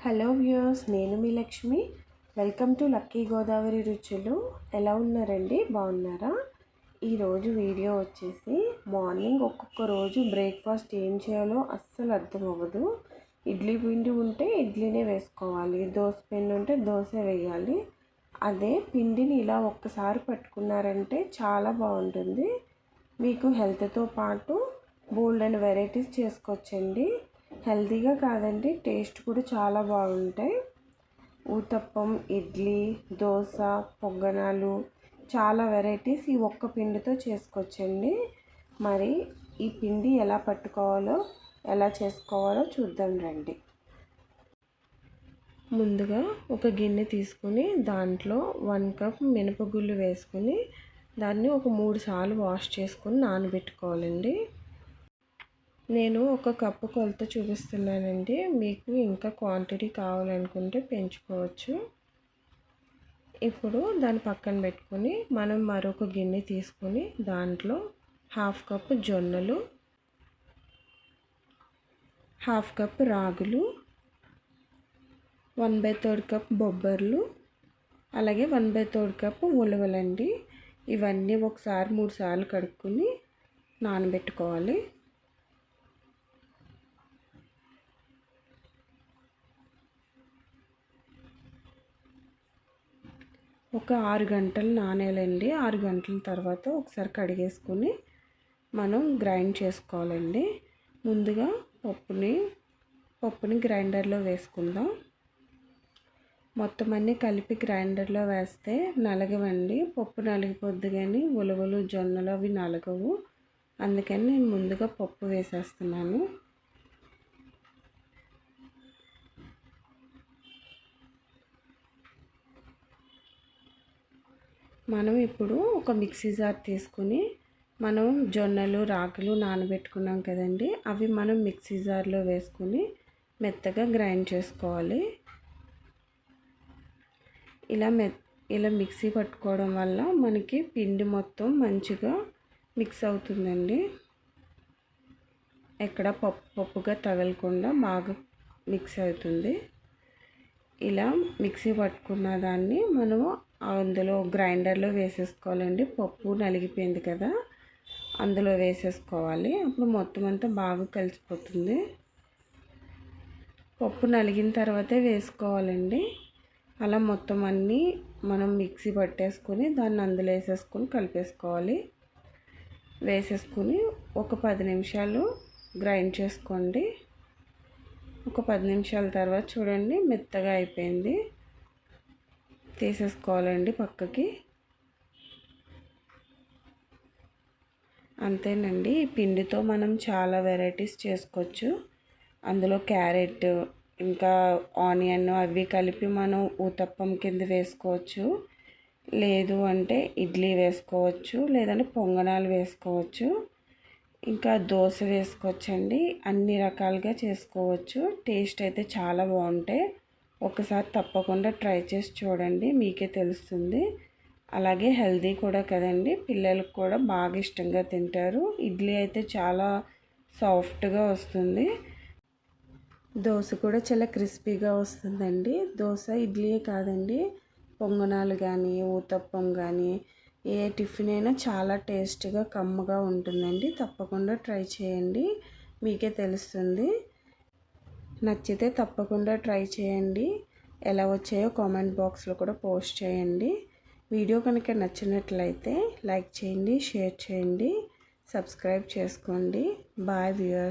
Hello viewers, నేను మీ Lakshmi. Welcome to lucky Godavari రుచులు. ఎలా ఉన్నారండి? బాగున్నారా? ఈరోజు వీడియో వచ్చేసి మార్నింగ్ ఒక్కొక్క రోజు బ్రేక్ఫాస్ట్ ఏం చేయాలో అస్సలు అర్థం అవ్వదు. ఇడ్లీ పిండి ఉంటే ఇడ్లీనే వేసుకోవాలి, దోశ పిండి ఉంటే దోశ వేయాలి. అదే పిండిని ఇలా ఒక్కసారి పట్టుకున్నారంటే చాలా బాగుంటుంది. మీకు హెల్త్తో పాటు బోల్డ్ అండ్ వెరైటీస్ చేసుకోవచ్చండి. హెల్తీగా కాదండి, టేస్ట్ కూడా చాలా బాగుంటాయి. ఊతప్పం, ఇడ్లీ, దోశ, పొంగనాలు, చాలా వెరైటీస్ ఈ ఒక్క పిండితో చేసుకోవచ్చండి. మరి ఈ పిండి ఎలా పట్టుకోవాలో, ఎలా చేసుకోవాలో చూద్దాం రండి. ముందుగా ఒక గిన్నె తీసుకుని దాంట్లో 1 కప్ మినపగుళ్ళు వేసుకుని దాన్ని ఒక 3 సార్లు వాష్ చేసుకుని నానబెట్టుకోవాలండి. నేను ఒక కప్పు కొలత చూపిస్తున్నానండి. మీకు ఇంకా క్వాంటిటీ కావాలనుకుంటే పెంచుకోవచ్చు. ఇప్పుడు దాన్ని పక్కన పెట్టుకొని మనం మరొక గిన్నె తీసుకొని దాంట్లో 1/2 కప్పు జొన్నలు, 1/2 కప్పు రాగులు, 1/3 కప్ బొబ్బర్లు, అలాగే 1/3 కప్పు ఉలవలండి. ఇవన్నీ ఒకసారి 3 సార్లు కడుక్కొని నానబెట్టుకోవాలి. ఒక 6 గంటలు నానేయాలండి. 6 గంటల తర్వాత ఒకసారి కడిగేసుకొని మనం గ్రైండ్ చేసుకోవాలండి. ముందుగా పప్పుని గ్రైండర్లో వేసుకుందాం. మొత్తం అన్నీ కలిపి గ్రైండర్లో వేస్తే నలగవండి. పప్పు నలిగిపోద్ది కానీ ఉలవలు, జొన్నలు అవి నలగవు. అందుకని నేను ముందుగా పప్పు వేసేస్తున్నాను. మనం ఇప్పుడు ఒక మిక్సీ జార్ తీసుకుని మనం జొన్నలు, రాగులు నానబెట్టుకున్నాం కదండి, అవి మనం మిక్సీ జార్లో వేసుకుని మెత్తగా గ్రైండ్ చేసుకోవాలి. ఇలా మిక్సీ పట్టుకోవడం వల్ల మనకి పిండి మొత్తం మంచిగా మిక్స్ అవుతుందండి. ఎక్కడ పప్పుగా తగలకుండా బాగా మిక్స్ అవుతుంది. ఇలా మిక్సీ పట్టుకున్న దాన్ని మనము అందులో గ్రైండర్లో వేసేసుకోవాలండి. పప్పు నలిగిపోయింది కదా, అందులో వేసేసుకోవాలి. అప్పుడు మొత్తం అంతా బాగా కలిసిపోతుంది. పప్పు నలిగిన తర్వాతే వేసుకోవాలండి. అలా మొత్తం అన్నీ మనం మిక్సీ పట్టేసుకొని దాన్ని అందులో వేసేసుకొని కలిపేసుకోవాలి. వేసేసుకొని ఒక 10 నిమిషాలు గ్రైండ్ చేసుకోండి. ఒక 10 నిమిషాల తర్వాత చూడండి మెత్తగా అయిపోయింది. తీసేసుకోవాలండి పక్కకి. అంతేనండి. ఈ పిండితో మనం చాలా వెరైటీస్ చేసుకోవచ్చు. అందులో క్యారెట్ ఇంకా ఆనియన్ అవి కలిపి మనం ఊతప్పం కింద వేసుకోవచ్చు. లేదు అంటే ఇడ్లీ వేసుకోవచ్చు, లేదంటే పొంగనాలు వేసుకోవచ్చు, ఇంకా దోశ వేసుకోవచ్చండి. అన్ని రకాలుగా చేసుకోవచ్చు. టేస్ట్ అయితే చాలా బాగుంటాయి. ఒకసారి తప్పకుండా ట్రై చేసి చూడండి, మీకే తెలుస్తుంది. అలాగే హెల్తీ కూడా కదండి, పిల్లలకు కూడా బాగా ఇష్టంగా తింటారు. ఇడ్లీ అయితే చాలా సాఫ్ట్గా వస్తుంది, దోశ కూడా చాలా క్రిస్పీగా వస్తుందండి. దోశ ఇడ్లీయే కాదండి, పొంగనాలు కానీ ఊతప్పం కానీ ఏ టిఫిన్ అయినా చాలా టేస్ట్గా కమ్మగా ఉంటుందండి. తప్పకుండా ట్రై చేయండి, మీకే తెలుస్తుంది. నచ్చితే తప్పకుండా ట్రై చేయండి. ఎలా వచ్చాయో కామెంట్ బాక్స్లో కూడా పోస్ట్ చేయండి. వీడియో కనుక నచ్చినట్లయితే లైక్ చేయండి, షేర్ చేయండి, సబ్స్క్రైబ్ చేసుకోండి. Bye viewers.